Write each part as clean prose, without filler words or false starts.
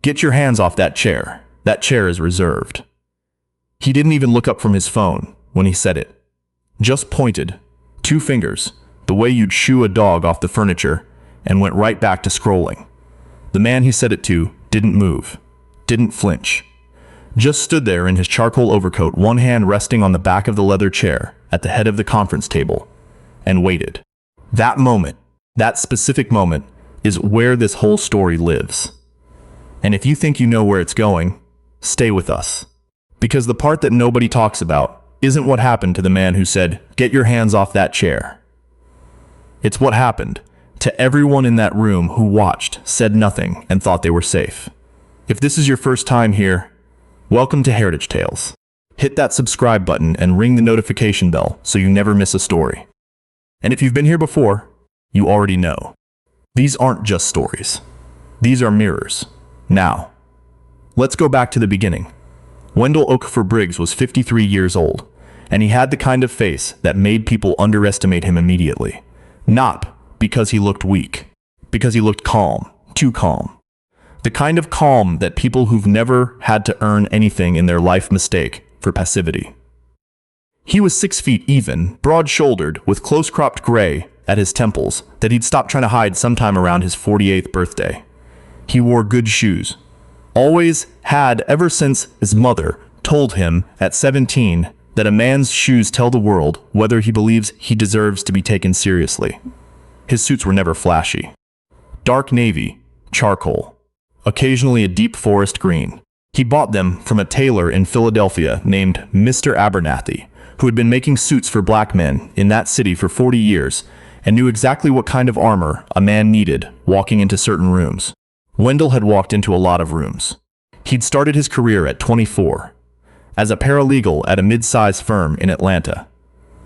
"Get your hands off that chair. That chair is reserved." He didn't even look up from his phone when he said it. Just pointed, 2 fingers, the way you'd shoo a dog off the furniture, and went right back to scrolling. The man he said it to didn't move, didn't flinch. Just stood there in his charcoal overcoat, one hand resting on the back of the leather chair at the head of the conference table, and waited. That moment, that specific moment, is where this whole story lives. And if you think you know where it's going, stay with us. Because the part that nobody talks about isn't what happened to the man who said, "Get your hands off that chair." It's what happened to everyone in that room who watched, said nothing, and thought they were safe. If this is your first time here, welcome to Heritage Tales. Hit that subscribe button and ring the notification bell so you never miss a story. And if you've been here before, you already know. These aren't just stories. These are mirrors. Now, let's go back to the beginning. Wendell Okafor-Briggs was 53 years old, and he had the kind of face that made people underestimate him immediately. Not because he looked weak, because he looked calm, too calm. The kind of calm that people who've never had to earn anything in their life mistake for passivity. He was 6 feet even, broad-shouldered, with close-cropped gray at his temples that he'd stopped trying to hide sometime around his 48th birthday. He wore good shoes. Always had ever since his mother told him at 17 that a man's shoes tell the world whether he believes he deserves to be taken seriously. His suits were never flashy. Dark navy, charcoal, occasionally a deep forest green. He bought them from a tailor in Philadelphia named Mr. Abernathy, who had been making suits for black men in that city for 40 years and knew exactly what kind of armor a man needed walking into certain rooms. Wendell had walked into a lot of rooms. He'd started his career at 24 as a paralegal at a mid-sized firm in Atlanta,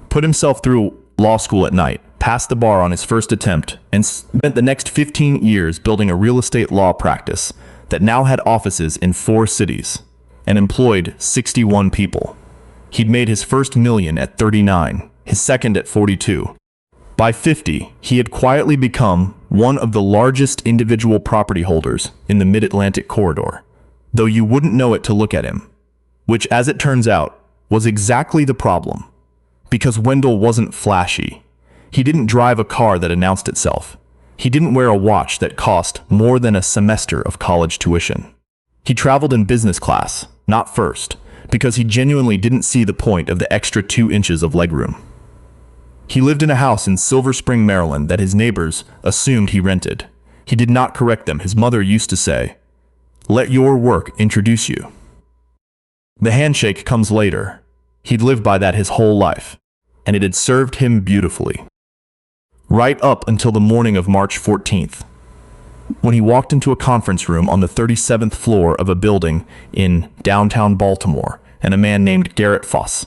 put himself through law school at night, passed the bar on his first attempt, and spent the next 15 years building a real estate law practice that now had offices in 4 cities and employed 61 people. He'd made his first million at 39, his second at 42. By 50, he had quietly become one of the largest individual property holders in the Mid-Atlantic corridor, though you wouldn't know it to look at him, which, as it turns out, was exactly the problem. Because Wendell wasn't flashy. He didn't drive a car that announced itself. He didn't wear a watch that cost more than a semester of college tuition. He traveled in business class, not first, because he genuinely didn't see the point of the extra 2 inches of legroom. He lived in a house in Silver Spring, Maryland that his neighbors assumed he rented. He did not correct them. His mother used to say, "Let your work introduce you." The handshake comes later. He'd lived by that his whole life, and it had served him beautifully. Right up until the morning of March 14th, when he walked into a conference room on the 37th floor of a building in downtown Baltimore, and a man named Garrett Foss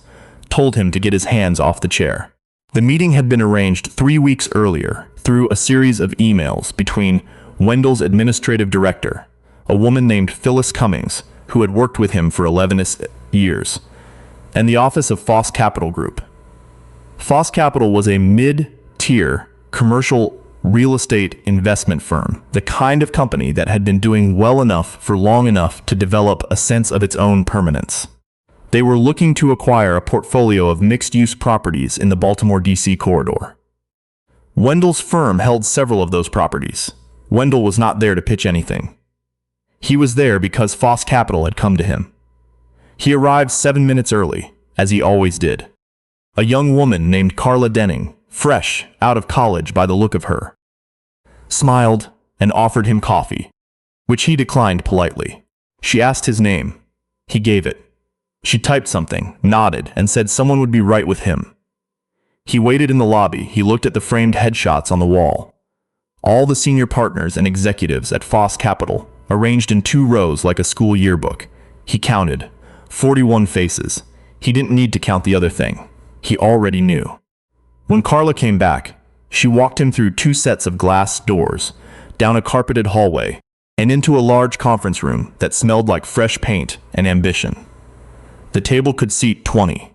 told him to get his hands off the chair. The meeting had been arranged 3 weeks earlier through a series of emails between Wendell's administrative director, a woman named Phyllis Cummings, who had worked with him for 11 years, and the office of Foss Capital Group. Foss Capital was a mid-tier commercial real estate investment firm, the kind of company that had been doing well enough for long enough to develop a sense of its own permanence. They were looking to acquire a portfolio of mixed-use properties in the Baltimore, D.C. corridor. Wendell's firm held several of those properties. Wendell was not there to pitch anything. He was there because Foss Capital had come to him. He arrived 7 minutes early, as he always did. A young woman named Carla Denning, fresh out of college by the look of her, smiled and offered him coffee, which he declined politely. She asked his name. He gave it. She typed something, nodded, and said someone would be right with him. He waited in the lobby. He looked at the framed headshots on the wall. All the senior partners and executives at Foss Capital, arranged in 2 rows like a school yearbook. He counted 41 faces. He didn't need to count the other thing. He already knew. When Carla came back, she walked him through 2 sets of glass doors, down a carpeted hallway, and into a large conference room that smelled like fresh paint and ambition. The table could seat 20.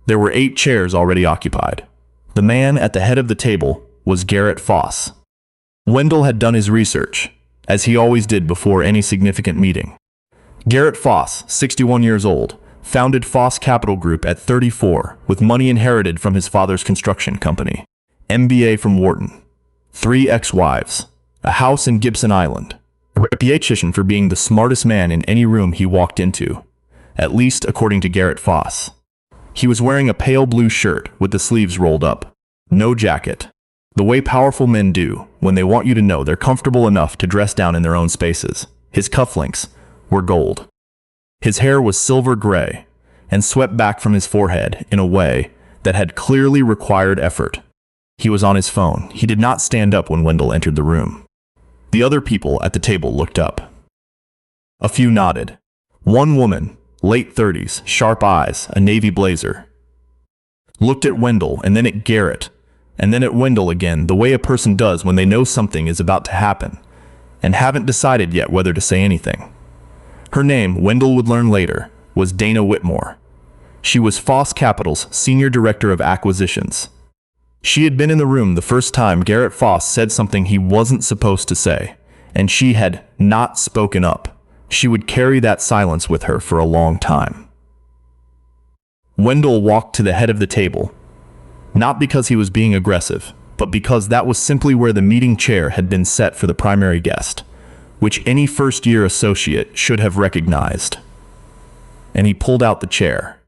There were 8 chairs already occupied. The man at the head of the table was Garrett Foss. Wendell had done his research. as he always did before any significant meeting. Garrett Foss, 61 years old, founded Foss Capital Group at 34 with money inherited from his father's construction company. MBA from Wharton. 3 ex-wives. A house in Gibson Island. A reputation for being the smartest man in any room he walked into, at least according to Garrett Foss. He was wearing a pale blue shirt with the sleeves rolled up. No jacket. The way powerful men do when they want you to know they're comfortable enough to dress down in their own spaces. His cufflinks were gold. His hair was silver gray and swept back from his forehead in a way that had clearly required effort. He was on his phone. He did not stand up when Wendell entered the room. The other people at the table looked up. A few nodded. One woman, late 30s, sharp eyes, a navy blazer, looked at Wendell and then at Garrett, and then at Wendell again, the way a person does when they know something is about to happen and haven't decided yet whether to say anything. Her name, Wendell would learn later, was Dana Whitmore. She was Foss Capital's Senior Director of Acquisitions. She had been in the room the first time Garrett Foss said something he wasn't supposed to say, and she had not spoken up. She would carry that silence with her for a long time. Wendell walked to the head of the table, not because he was being aggressive, but because that was simply where the meeting chair had been set for the primary guest, which any first-year associate should have recognized. And he pulled out the chair.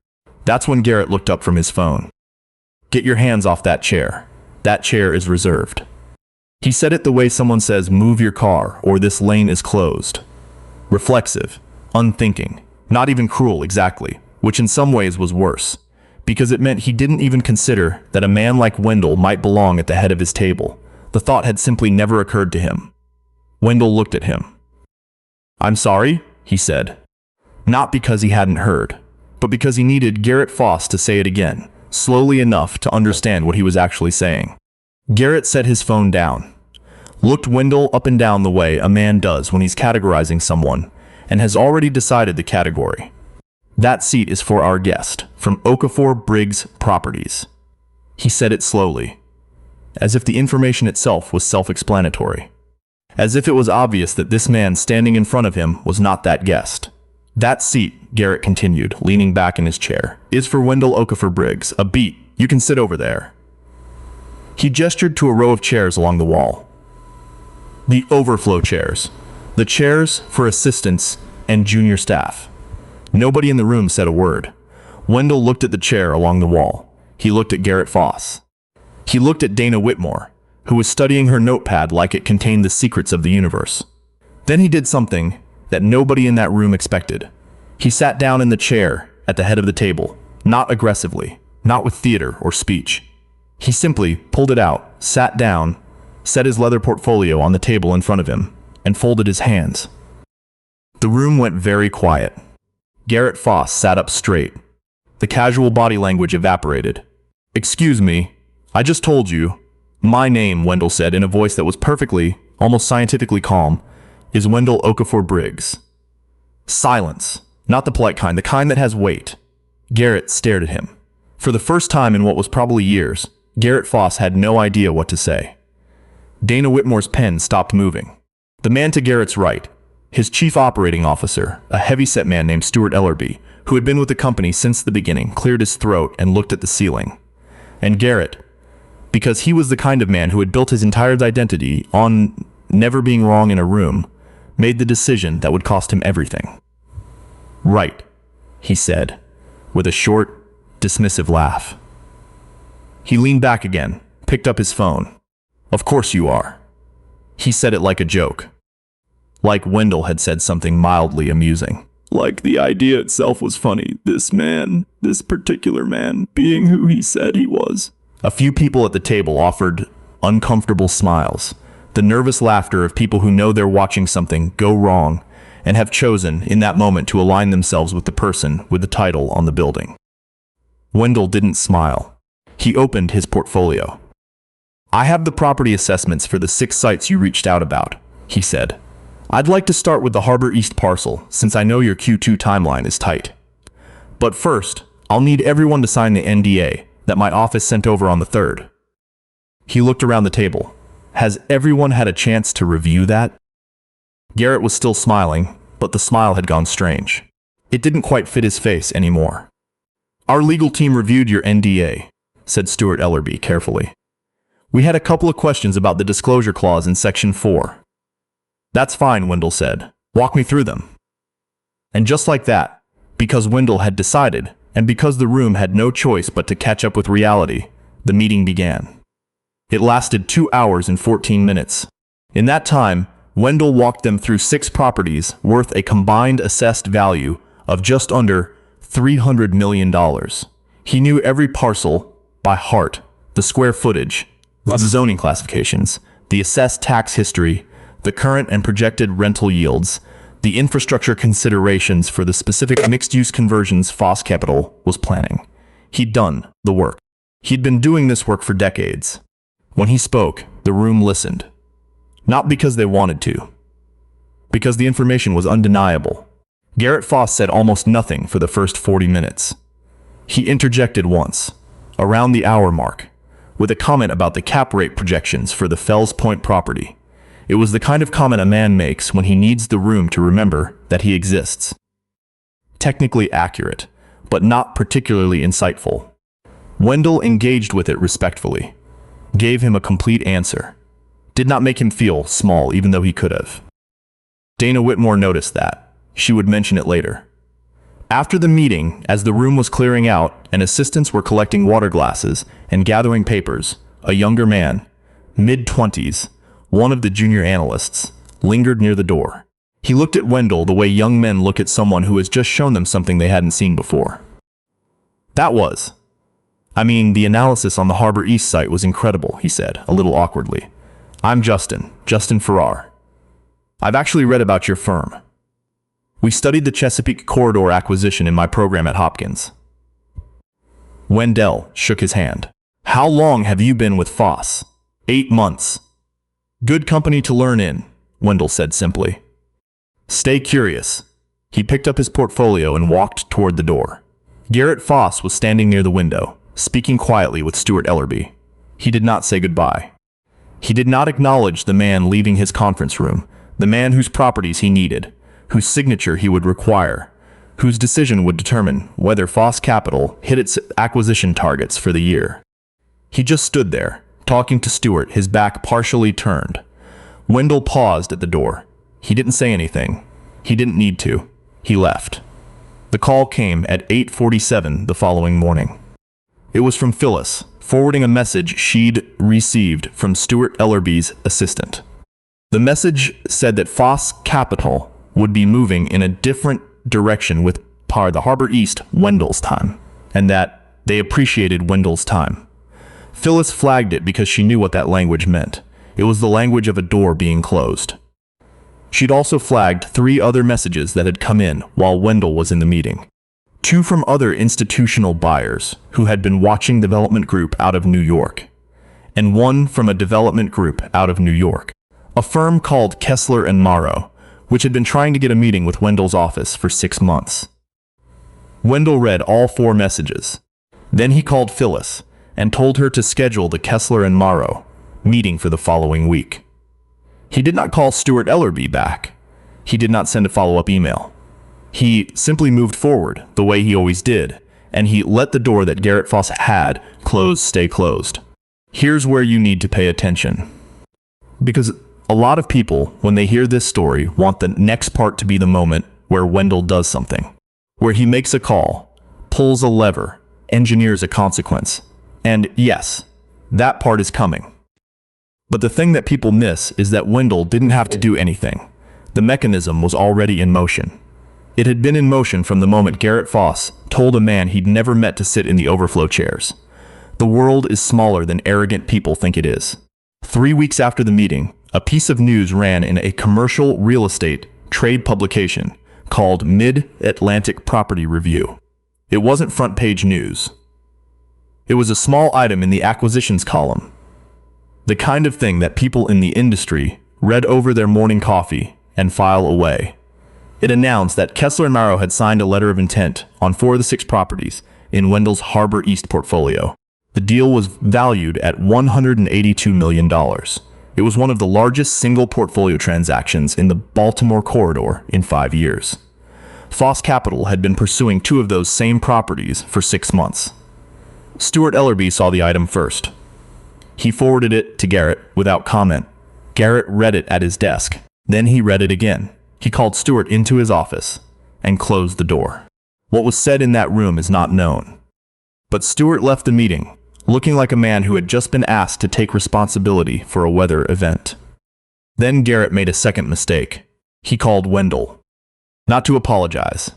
That's when Garrett looked up from his phone. "Get your hands off that chair. That chair is reserved." He said it the way someone says, "Move your car," or "This lane is closed." Reflexive, unthinking, not even cruel exactly, which in some ways was worse, because it meant he didn't even consider that a man like Wendell might belong at the head of his table. The thought had simply never occurred to him. Wendell looked at him. "I'm sorry," he said. Not because he hadn't heard, but because he needed Garrett Foss to say it again, slowly enough to understand what he was actually saying. Garrett set his phone down, looked Wendell up and down the way a man does when he's categorizing someone, and has already decided the category. "That seat is for our guest, from Okafor-Briggs Properties." He said it slowly, as if the information itself was self-explanatory. As if it was obvious that this man standing in front of him was not that guest. "That seat," Garrett continued, leaning back in his chair, "is for Wendell Okafor-Briggs. A beat. You can sit over there." He gestured to a row of chairs along the wall. The Overflow chairs. The chairs for assistants and junior staff. Nobody in the room said a word. Wendell looked at the chair along the wall. He looked at Garrett Foss. He looked at Dana Whitmore, who was studying her notepad like it contained the secrets of the universe. Then he did something that nobody in that room expected. He sat down in the chair at the head of the table, not aggressively, not with theater or speech. He simply pulled it out, sat down, set his leather portfolio on the table in front of him, and folded his hands. The room went very quiet. Garrett Foss sat up straight. The casual body language evaporated. "Excuse me, I just told you. My name," Wendell said in a voice that was perfectly, almost scientifically calm, "is Wendell Okafor-Briggs." Silence. Not the polite kind, the kind that has weight. Garrett stared at him. For the first time in what was probably years, Garrett Foss had no idea what to say. Dana Whitmore's pen stopped moving. The man to Garrett's right, his chief operating officer, a heavy-set man named Stuart Ellerby, who had been with the company since the beginning, cleared his throat and looked at the ceiling. And Garrett, because he was the kind of man who had built his entire identity on never being wrong in a room, made the decision that would cost him everything. "Right," he said, with a short, dismissive laugh. He leaned back again, picked up his phone. "Of course you are." He said it like a joke. Like Wendell had said something mildly amusing. Like the idea itself was funny. This particular man, being who he said he was. A few people at the table offered uncomfortable smiles, the nervous laughter of people who know they're watching something go wrong and have chosen in that moment to align themselves with the person with the title on the building. Wendell didn't smile. He opened his portfolio. "I have the property assessments for the 6 sites you reached out about," he said. "I'd like to start with the Harbor East parcel, since I know your Q2 timeline is tight. But first, I'll need everyone to sign the NDA that my office sent over on the 3rd. He looked around the table. "Has everyone had a chance to review that?" Garrett was still smiling, but the smile had gone strange. It didn't quite fit his face anymore. "Our legal team reviewed your NDA," said Stuart Ellerby carefully. "We had a couple of questions about the disclosure clause in Section 4. "That's fine," Wendell said. "Walk me through them." And just like that, because Wendell had decided, and because the room had no choice but to catch up with reality, the meeting began. It lasted 2 hours and 14 minutes. In that time, Wendell walked them through 6 properties worth a combined assessed value of just under $300 million. He knew every parcel by heart, the square footage, the zoning classifications, the assessed tax history, the current and projected rental yields, the infrastructure considerations for the specific mixed-use conversions Foss Capital was planning. He'd done the work. He'd been doing this work for decades. When he spoke, the room listened. Not because they wanted to, because the information was undeniable. Garrett Foss said almost nothing for the first 40 minutes. He interjected once, around the hour mark, with a comment about the cap rate projections for the Fells Point property. It was the kind of comment a man makes when he needs the room to remember that he exists. Technically accurate, but not particularly insightful. Wendell engaged with it respectfully, gave him a complete answer, did not make him feel small even though he could have. Dana Whitmore noticed that. She would mention it later. After the meeting, as the room was clearing out and assistants were collecting water glasses and gathering papers, a younger man, mid-20s, one of the junior analysts, lingered near the door. He looked at Wendell the way young men look at someone who has just shown them something they hadn't seen before. The analysis on the Harbor East site was incredible, he said, a little awkwardly. "I'm Justin Farrar. I've actually read about your firm. We studied the Chesapeake Corridor acquisition in my program at Hopkins." Wendell shook his hand. "How long have you been with Foss?" 8 months. "Good company to learn in," Wendell said simply. "Stay curious." He picked up his portfolio and walked toward the door. Garrett Foss was standing near the window, speaking quietly with Stuart Ellerby. He did not say goodbye. He did not acknowledge the man leaving his conference room, the man whose properties he needed, whose signature he would require, whose decision would determine whether Foss Capital hit its acquisition targets for the year. He just stood there, talking to Stuart, his back partially turned. Wendell paused at the door. He didn't say anything. He didn't need to. He left. The call came at 8:47 the following morning. It was from Phyllis, forwarding a message she'd received from Stuart Ellerby's assistant. The message said that Foss Capital would be moving in a different direction with the Harbor East Wendell's time, and that they appreciated Wendell's time. Phyllis flagged it because she knew what that language meant. It was the language of a door being closed. She'd also flagged 3 other messages that had come in while Wendell was in the meeting. 2 from other institutional buyers who had been watching Development Group out of New York, and 1 from a development group out of New York, a firm called Kessler & Morrow, which had been trying to get a meeting with Wendell's office for 6 months. Wendell read all 4 messages. Then he called Phyllis and told her to schedule the Kessler & Morrow meeting for the following week. He did not call Stuart Ellerby back. He did not send a follow-up email. He simply moved forward the way he always did, and he let the door that Garrett Foss had closed stay closed. Here's where you need to pay attention. Because a lot of people, when they hear this story, want the next part to be the moment where Wendell does something, where he makes a call, pulls a lever, engineers a consequence. And yes, that part is coming. But the thing that people miss is that Wendell didn't have to do anything. The mechanism was already in motion. It had been in motion from the moment Garrett Foss told a man he'd never met to sit in the Overflow chairs. The world is smaller than arrogant people think it is. 3 weeks after the meeting, a piece of news ran in a commercial real estate trade publication called Mid-Atlantic Property Review. It wasn't front-page news. It was a small item in the acquisitions column. The kind of thing that people in the industry read over their morning coffee and file away. It announced that Kessler & Morrow had signed a letter of intent on 4 of the 6 properties in Wendell's Harbor East portfolio. The deal was valued at $182 million. It was one of the largest single portfolio transactions in the Baltimore corridor in 5 years. Foss Capital had been pursuing 2 of those same properties for 6 months. Stuart Ellerby saw the item first. He forwarded it to Garrett without comment. Garrett read it at his desk. Then he read it again. He called Stuart into his office and closed the door. What was said in that room is not known. But Stuart left the meeting, looking like a man who had just been asked to take responsibility for a weather event. Then Garrett made a second mistake. He called Wendell. Not to apologize.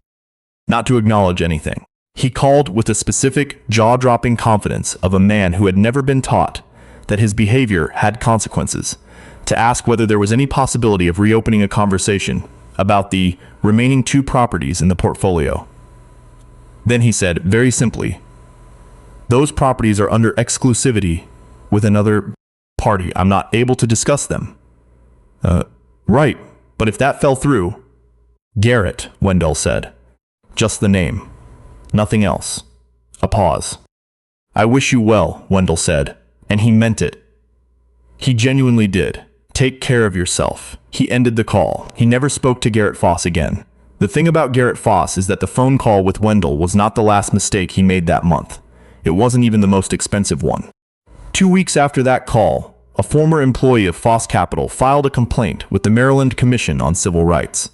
Not to acknowledge anything. He called with the specific, jaw-dropping confidence of a man who had never been taught that his behavior had consequences, to ask whether there was any possibility of reopening a conversation about the remaining 2 properties in the portfolio. Then he said, very simply, "Those properties are under exclusivity with another party. I'm not able to discuss them." Right, but if that fell through... Garrett, Wendell said. "Just the name. Nothing else." A pause. "I wish you well," Wendell said, and he meant it. He genuinely did. "Take care of yourself." He ended the call. He never spoke to Garrett Foss again. The thing about Garrett Foss is that the phone call with Wendell was not the last mistake he made that month. It wasn't even the most expensive one. 2 weeks after that call, a former employee of Foss Capital filed a complaint with the Maryland Commission on Civil Rights.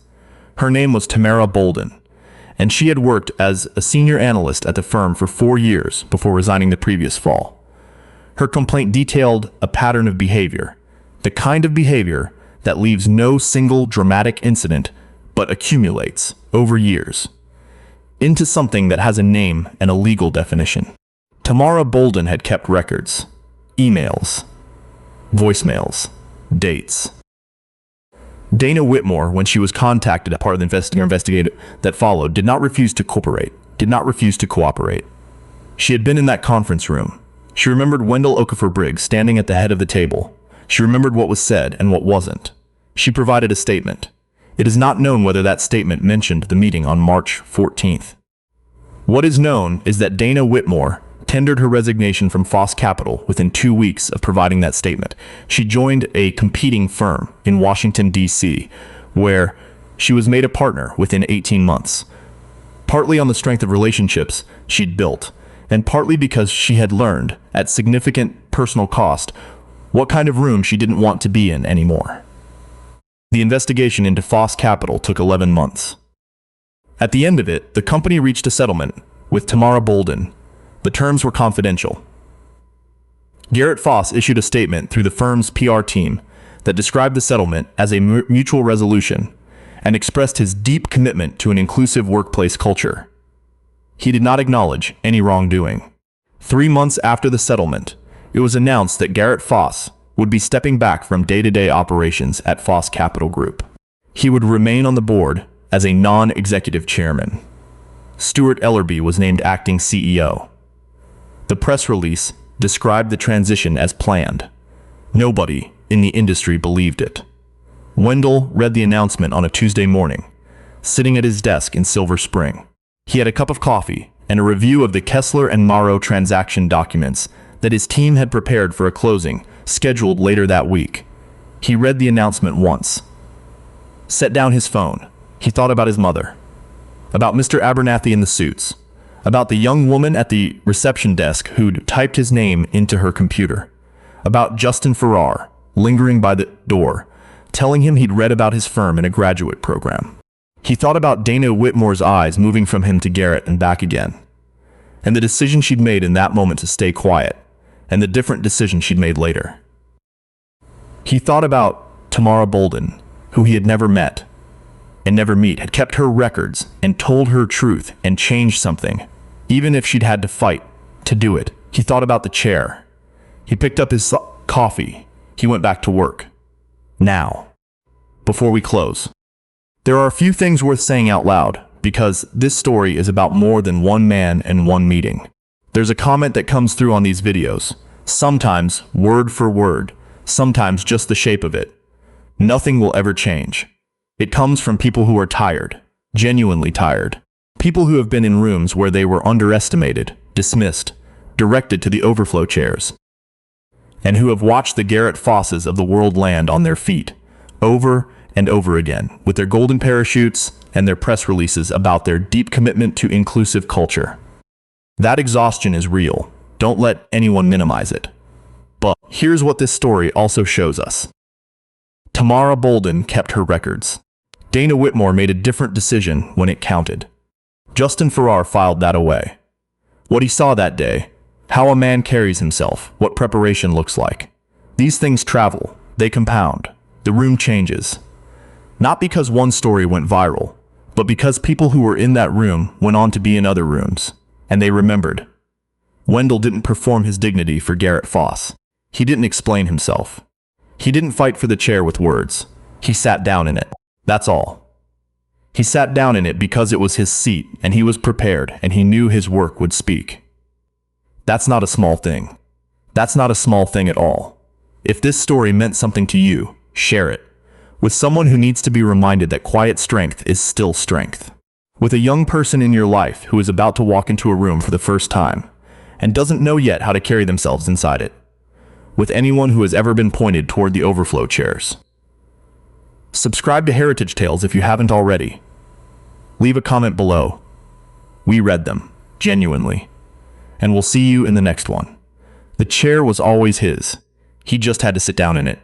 Her name was Tamara Bolden, and she had worked as a senior analyst at the firm for 4 years before resigning the previous fall. Her complaint detailed a pattern of behavior, the kind of behavior that leaves no single dramatic incident but accumulates over years into something that has a name and a legal definition. Tamara Bolden had kept records, emails, voicemails, dates. Dana Whitmore, when she was contacted as part of the investigation that followed, did not refuse to cooperate. She had been in that conference room. She remembered Wendell Okafor-Briggs standing at the head of the table. She remembered what was said and what wasn't. She provided a statement. It is not known whether that statement mentioned the meeting on March 14th. What is known is that Dana Whitmore tendered her resignation from Foss Capital within 2 weeks of providing that statement. She joined a competing firm in Washington, D.C., where she was made a partner within 18 months, partly on the strength of relationships she'd built, and partly because she had learned, at significant personal cost, what kind of room she didn't want to be in anymore. The investigation into Foss Capital took 11 months. At the end of it, the company reached a settlement with Tamara Bolden. The terms were confidential. Garrett Foss issued a statement through the firm's PR team that described the settlement as a mutual resolution and expressed his deep commitment to an inclusive workplace culture. He did not acknowledge any wrongdoing. 3 months after the settlement, it was announced that Garrett Foss would be stepping back from day-to-day operations at Foss Capital Group. He would remain on the board as a non-executive chairman. Stuart Ellerby was named acting CEO. The press release described the transition as planned. Nobody in the industry believed it. Wendell read the announcement on a Tuesday morning, sitting at his desk in Silver Spring. He had a cup of coffee and a review of the Kessler and Morrow transaction documents that his team had prepared for a closing scheduled later that week. He read the announcement once, set down his phone. He thought about his mother, about Mr. Abernathy in the suits, about the young woman at the reception desk who'd typed his name into her computer, about Justin Farrar, lingering by the door, telling him he'd read about his firm in a graduate program. He thought about Dana Whitmore's eyes moving from him to Garrett and back again, and the decision she'd made in that moment to stay quiet, and the different decision she'd made later. He thought about Tamara Bolden, who he had never met and never meet, had kept her records and told her truth and changed something, even if she'd had to fight to do it. He thought about the chair. He picked up his coffee. He went back to work. Now, before we close, there are a few things worth saying out loud, because this story is about more than one man and one meeting. There's a comment that comes through on these videos, sometimes word for word, sometimes just the shape of it. Nothing will ever change. It comes from people who are tired, genuinely tired. People who have been in rooms where they were underestimated, dismissed, directed to the overflow chairs. and who have watched the Garrett Fosses of the world land on their feet, over and over again, with their golden parachutes and their press releases about their deep commitment to inclusive culture. That exhaustion is real. Don't let anyone minimize it. But here's what this story also shows us. Tamara Bolden kept her records. Dana Whitmore made a different decision when it counted. Justin Farrar filed that away. What he saw that day, how a man carries himself, what preparation looks like. These things travel, they compound, the room changes. Not because one story went viral, but because people who were in that room went on to be in other rooms, and they remembered. Wendell didn't perform his dignity for Garrett Foss. He didn't explain himself. He didn't fight for the chair with words. He sat down in it. That's all. He sat down in it because it was his seat, and he was prepared, and he knew his work would speak. That's not a small thing. That's not a small thing at all. If this story meant something to you, share it. With someone who needs to be reminded that quiet strength is still strength. With a young person in your life who is about to walk into a room for the first time, and doesn't know yet how to carry themselves inside it. With anyone who has ever been pointed toward the Overflow chairs. Subscribe to Heritage Tales if you haven't already. Leave a comment below. We read them, genuinely. And we'll see you in the next one. The chair was always his. He just had to sit down in it.